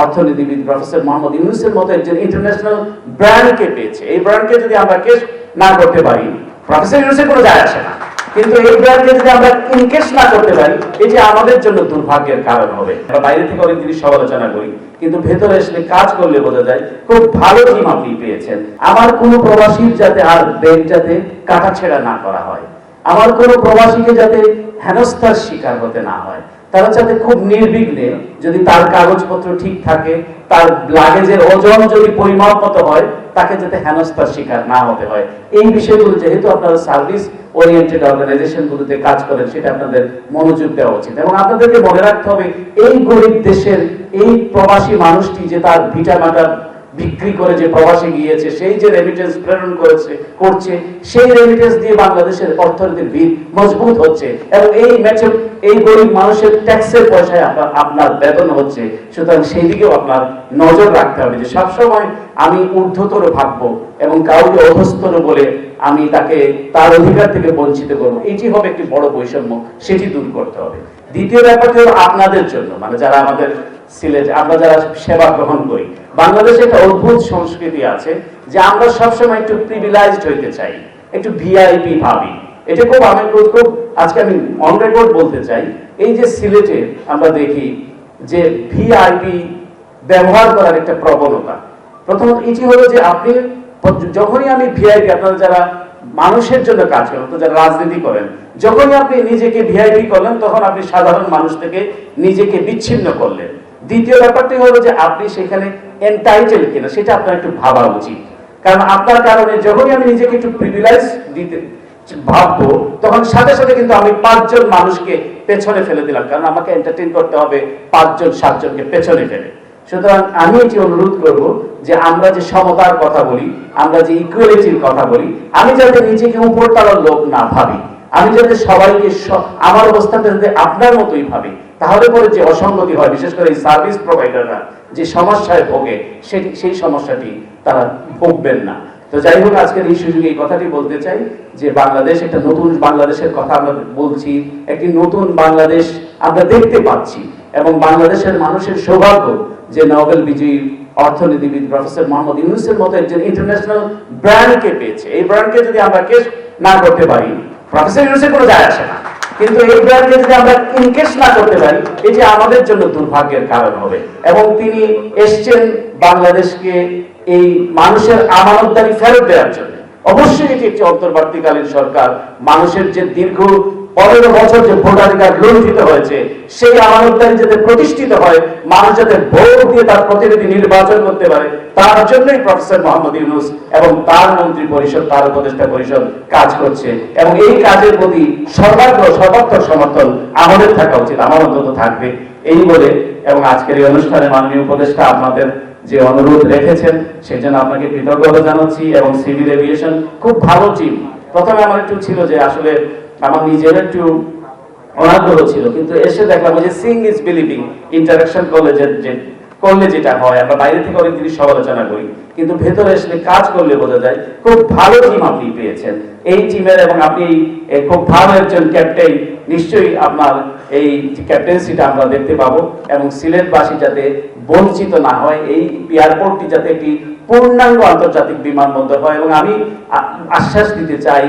অর্থনীতিবিদ প্রফেসর মোহাম্মদ ইউনূসের মতো একজন ইন্টারন্যাশনাল ব্র্যান্ডকে পেয়েছে। এই ব্র্যান্ডকে যদি আমরা কেস না করতে পারি, প্রফেসর ইউনূসের কোনো যায় আসে না, কিন্তু এই ব্র্যান্ডকে যদি আমরা ইনকেস না করতে পারি, এটি আমাদের জন্য দুর্ভাগ্যের কারণ হবে। আমরা বাইরে থেকে অনেক জিনিস সমালোচনা করি, কিন্তু ভেতরে এসে কাজ করলে বোঝা যায় খুব ভালো টিম আপনি পেয়েছেন। আমার কোনো প্রবাসীর যাতে আর ব্যাগ যাতে কাটাছেঁড়া না করা হয়, আমার কোনো প্রবাসীকে যাতে হেনস্থার শিকার হতে না হয়, তারা যাতে খুব নির্বিঘ্নে, যদি তার কাগজপত্র ঠিক থাকে, তার লাগেজের ওজন যদি পরিমাপ মতো হয়, তাকে যাতে হেনস্থার শিকার না হতে হয়। এই বিষয়গুলো যেহেতু আপনারা সার্ভিস ওরিয়েন্টেড অর্গানাইজেশনগুলোতে কাজ করেন, সেটা আপনাদের মনোযোগ দেওয়া উচিত। এবং আপনাদেরকে মনে রাখতে হবে, এই গরিব দেশের এই প্রবাসী মানুষটি যে তার ভিটামাটা বিক্রি করে যে প্রবাসে গিয়েছে, সেই যে রেমিটেন্স প্রেরণ করছে, সেই রেমিটেন্স দিয়ে বাংলাদেশের অর্থনীতির ভিত মজবুত হচ্ছে, এবং এই গরিব মানুষের ট্যাক্সের পয়সায় আপনার বেতন হচ্ছে। সুতরাং সেই দিকেও আপনার নজর রাখতে হবে যে সবসময় আমি ঊর্ধ্বতর ভাববো এবং কাউকে অধস্তর বলে আমি তাকে তার অধিকার থেকে বঞ্চিত করবো, এটি হবে একটি বড় বৈষম্য, সেটি দূর করতে হবে। দ্বিতীয় ব্যাপারটি হলো আপনাদের জন্য, মানে যারা আমাদের সিলেটে আমরা যারা সেবা গ্রহণ করি, বাংলাদেশে একটা অদ্ভুত সংস্কৃতি আছে যে আমরা সবসময় একটু প্রিভিলাইজড হইতে চাই, একটু ভিআইপি ভাবি। এটা খুব আজকে আমি অন রেকর্ড বলতে চাই, এই যে সিলেটে আমরা দেখি যে ভিআইপি ব্যবহার করার একটা প্রবণতা। প্রথমত এটি হলো যে আপনি যখনই আমি ভিআইপি, আপনারা যারা মানুষের জন্য কাজ করেন, তো যারা রাজনীতি করেন, যখনই আপনি নিজেকে ভিআইপি করলেন, তখন আপনি সাধারণ মানুষ থেকে নিজেকে বিচ্ছিন্ন করলেন। দ্বিতীয় ব্যাপারটি হলো যে আপনি সেখানে এন্টাইটেল কিনা, সেটা আপনার একটু ভাবা উচিত। কারণ আপনার কারণে যখনই আমি নিজেকে একটু প্রিভিলেজ দিতে ভাববো, তখন সাথে সাথে কিন্তু আমি 5 জন মানুষকে পেছনে ফেলে দিলাম, কারণ আমাকে এন্টারটেইন করতে হবে 5 জন 7 জনকে পেছনে ফেলে। সুতরাং আমি এটি অনুরোধ করব যে আমরা যে সমতার কথা বলি, আমরা যে ইকুয়ালিটির কথা বলি, আমি যাতে নিজেকে উপরতলার লোক না ভাবি, আমি যাতে সবাইকে আমার অবস্থাটা যাতে আপনার মতোই ভাবি, তাহলে পরে যে অসঙ্গতি হয়, বিশেষ করে এই সার্ভিস প্রোভাইডাররা যে সমস্যায় ভোগে, সেই সমস্যাটি তারা ভুগবেন না। তো যাই হোক, আজকের এই সুযোগে এই কথাটি বলতে চাই যে বাংলাদেশ একটা নতুন বাংলাদেশের কথা আমরা বলছি, একটি নতুন বাংলাদেশ আমরা দেখতে পাচ্ছি, এবং বাংলাদেশের মানুষের সৌভাগ্য যে নোবেল বিজয়ী অর্থনীতিবিদ প্রফেসর মোহাম্মদ ইউনূসের মতো একজন ইন্টারন্যাশনাল ব্র্যান্ডকে পেয়েছে। এই ব্র্যান্ডকে যদি আমরা কেস না করতে পারি, প্রফেসর ইউনূসের কোনো যায় আসে না, কিন্তু এই ব্র্যান্ডকে যদি আমরা ইনকেস না করতে পারি, এটি আমাদের জন্য দুর্ভাগ্যের কারণ হবে। এবং তিনি এসছেন বাংলাদেশকে এই মানুষের আমানতদারি ফেরত দেওয়ার জন্য। অবশ্যই এটি একটি অন্তর্বর্তীকালীন সরকার, মানুষের যে দীর্ঘ 15 বছর যে ভোটাধিকার লুণ্ঠিত হয়েছে, সেই আমানতদারি যাতে প্রতিষ্ঠিত হয়, মানুষ যাতে ভোট দিয়ে তার প্রতিনিধি নির্বাচন করতে পারে, তার জন্যই প্রফেসর মোহাম্মদ ইউনূস এবং তার মন্ত্রী পরিষদ, তার উপদেষ্টা পরিষদ কাজ করছে। এবং এই কাজের প্রতি সর্বাত্মক সমর্থন আমাদের থাকা উচিত, আমার অন্তত থাকবে এই বলে। এবং আজকের এই অনুষ্ঠানে মাননীয় উপদেষ্টা আপনাদের যে অনুরোধ রেখেছেন, সেই জন্য আপনাকে কৃতজ্ঞতা জানাচ্ছি। এবং সিভিল এভিয়েশন খুব ভালো টিম। প্রথমে আমার একটু ছিল যে আসলে আমার নিজের একটু অনাগ্রহ ছিল, কিন্তু এসে দেখলাম যে সিং ইজ বিলিভিং, ইন্টারাকশন করলে যেটা হয়, আমরা বাইরে থেকে অনেক জিনিস সমালোচনা করি, কিন্তু ভেতরে এসে কাজ করলে বোঝা যায় খুব ভালো টিম আপনি পেয়েছেন এই টিমের। এবং আপনি খুব ভালো একজন ক্যাপ্টেন, নিশ্চয়ই আপনার এই ক্যাপ্টেন্সিটা আমরা দেখতে পাবো, এবং সিলেটবাসী যাতে বঞ্চিত না হয়, এই এয়ারপোর্টটি যাতে একটি পূর্ণাঙ্গ আন্তর্জাতিক বিমানবন্দর হয়। এবং আমি আশ্বাস দিতে চাই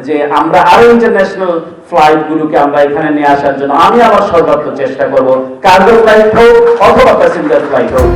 যে আমরা আরো ইন্টারন্যাশনাল ফ্লাইট গুলোকে আমরা এখানে নিয়ে আসার জন্য আমি আমার সর্বাত্মক চেষ্টা করব, কার্গো ফ্লাইট হোক অথবা প্যাসেঞ্জার ফ্লাইট হোক।